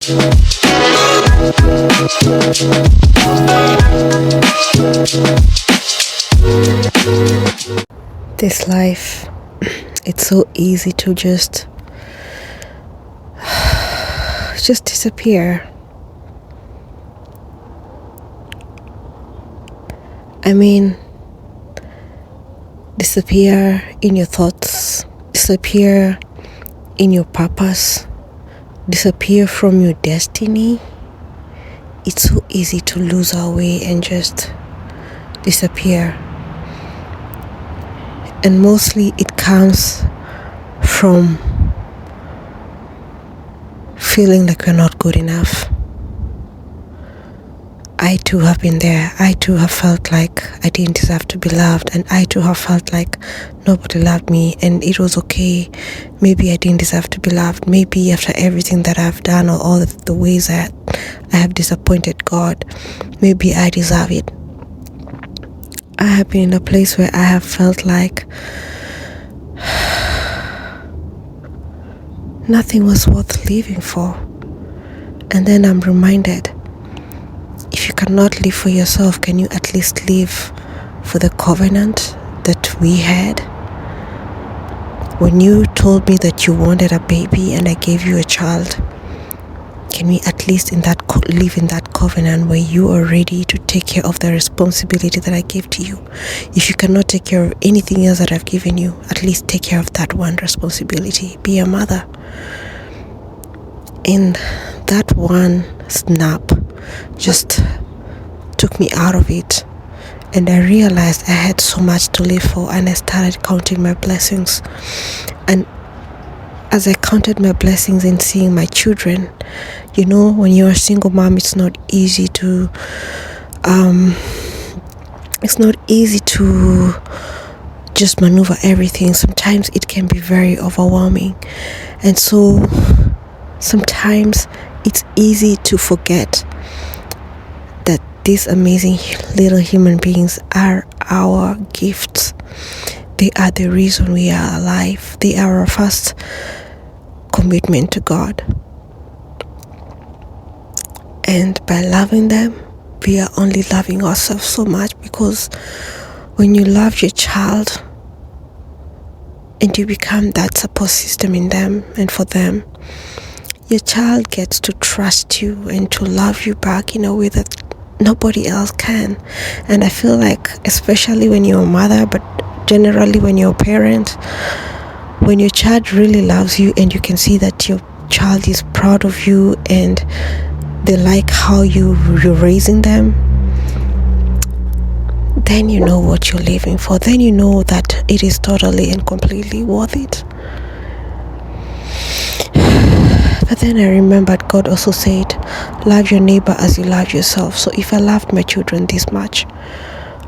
This life, it's so easy to just disappear. I mean, disappear in your thoughts, disappear in your purpose, disappear from your destiny. It's so easy to lose our way and just disappear. And mostly it comes from feeling like we're not good enough. I too have been there. I too have felt like I didn't deserve to be loved, and I too have felt like nobody loved me and it was okay. Maybe I didn't deserve to be loved. Maybe after everything that I've done, or all the ways that I have disappointed God, maybe I deserve it. I have been in a place where I have felt like nothing was worth living for. And then I'm reminded, if you cannot live for yourself, can you at least live for the covenant that we had? When you told me that you wanted a baby and I gave you a child, can we at least live in that covenant where you are ready to take care of the responsibility that I gave to you? If you cannot take care of anything else that I've given you, at least take care of that one responsibility. Be a mother. And that one snap just took me out of it, and I realized I had so much to live for, and I started counting my blessings. And as I counted my blessings and seeing my children, you know, when you're a single mom, it's not easy to just maneuver everything. Sometimes it can be very overwhelming, and so sometimes it's easy to forget that these amazing little human beings are our gifts. They are the reason we are alive. They are our first commitment to God. And by loving them, we are only loving ourselves so much, because when you love your child and you become that support system in them and for them, your child gets to trust you and to love you back in a way that nobody else can. And I feel like, especially when you're a mother, but generally when you're a parent, when your child really loves you and you can see that your child is proud of you and they like how you're raising them, then you know what you're living for. Then you know that it is totally and completely worth it. But then I remembered God also said, love your neighbor as you love yourself. So if I loved my children this much,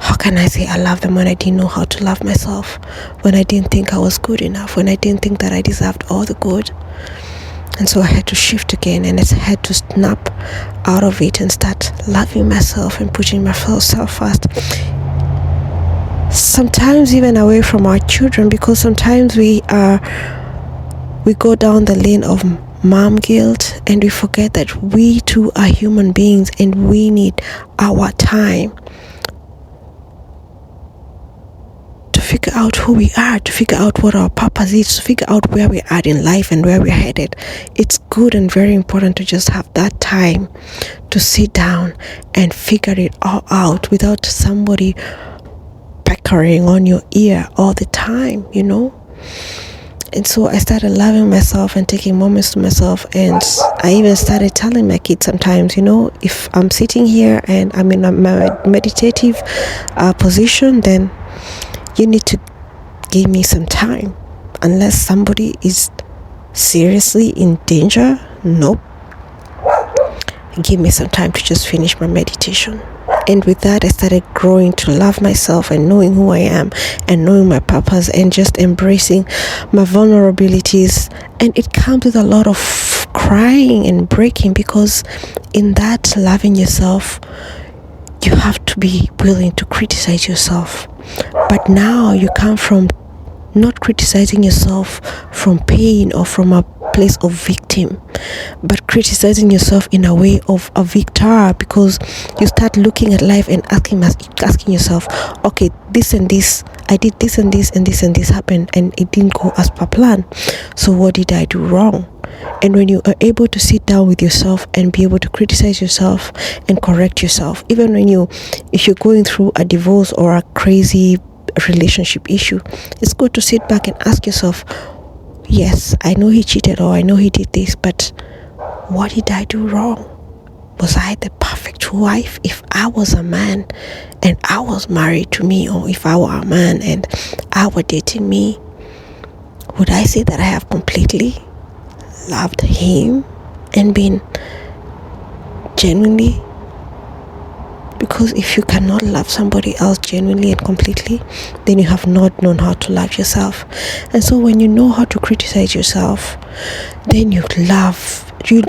how can I say I love them when I didn't know how to love myself? When I didn't think I was good enough? When I didn't think that I deserved all the good? And so I had to shift again, and I had to snap out of it and start loving myself and putting myself first. Sometimes even away from our children, because sometimes we go down the lane of mom guilt and we forget that we too are human beings and we need our time to figure out who we are, to figure out what our purpose is, to figure out where we're at in life and where we're headed. It's good and very important to just have that time to sit down and figure it all out without somebody peckering on your ear all the time, you know. And so I started loving myself and taking moments to myself, and I even started telling my kids sometimes, you know, if I'm sitting here and I'm in a meditative position, then you need to give me some time. Unless somebody is seriously in danger, nope. Give me some time to just finish my meditation. And with that, I started growing to love myself and knowing who I am and knowing my purpose and just embracing my vulnerabilities. And it comes with a lot of crying and breaking, because in that loving yourself, you have to be willing to criticize yourself. But now you come from not criticizing yourself from pain or from a place of victim, but criticizing yourself in a way of a victor, because you start looking at life and asking yourself, okay, this and this, I did this and this and this and this happened and it didn't go as per plan. So what did I do wrong? And when you are able to sit down with yourself and be able to criticize yourself and correct yourself, even if you're going through a divorce or a crazy relationship issue, it's good to sit back and ask yourself, yes, I know he cheated or I know he did this, but what did I do wrong? Was I the perfect wife? If I was a man and I was married to me, or if I were a man and I were dating me, would I say that I have completely loved him and been genuinely? Because if you cannot love somebody else genuinely and completely, then you have not known how to love yourself. And so when you know how to criticize yourself, then you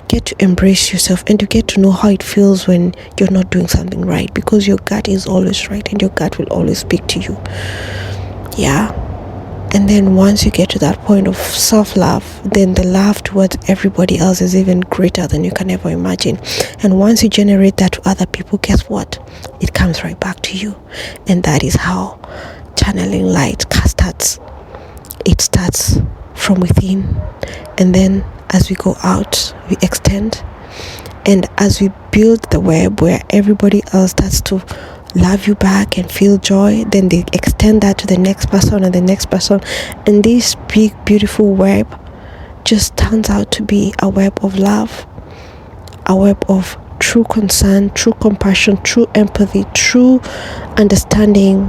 get to embrace yourself, and you get to know how it feels when you're not doing something right, because your gut is always right and your gut will always speak to you. Yeah. And then once you get to that point of self-love, then the love towards everybody else is even greater than you can ever imagine. And once you generate that to other people, guess what? It comes right back to you. And that is how channeling light starts. It starts from within. And then as we go out, we extend. And as we build the web where everybody else starts to love you back and feel joy, then they extend that to the next person and the next person, and this big beautiful web just turns out to be a web of love, a web of true concern, true compassion, true empathy, true understanding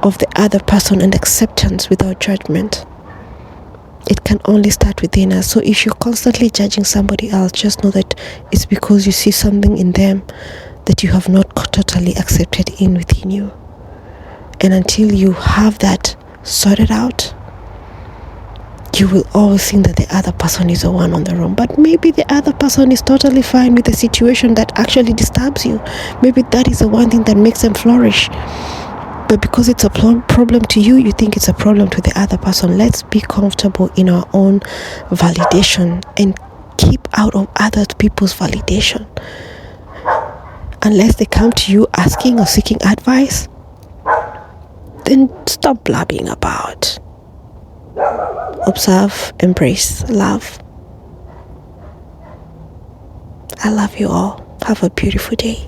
of the other person, and acceptance without judgment. It can only start within us. So if you're constantly judging somebody else, just know that it's because you see something in them that you have not totally accepted within you. And until you have that sorted out, you will always think that the other person is the one on the wrong. But maybe the other person is totally fine with the situation that actually disturbs you. Maybe that is the one thing that makes them flourish. But because it's a problem to you, you think it's a problem to the other person. Let's be comfortable in our own validation and keep out of other people's validation. Unless they come to you asking or seeking advice, then stop blabbing about. Observe, embrace, love. I love you all. Have a beautiful day.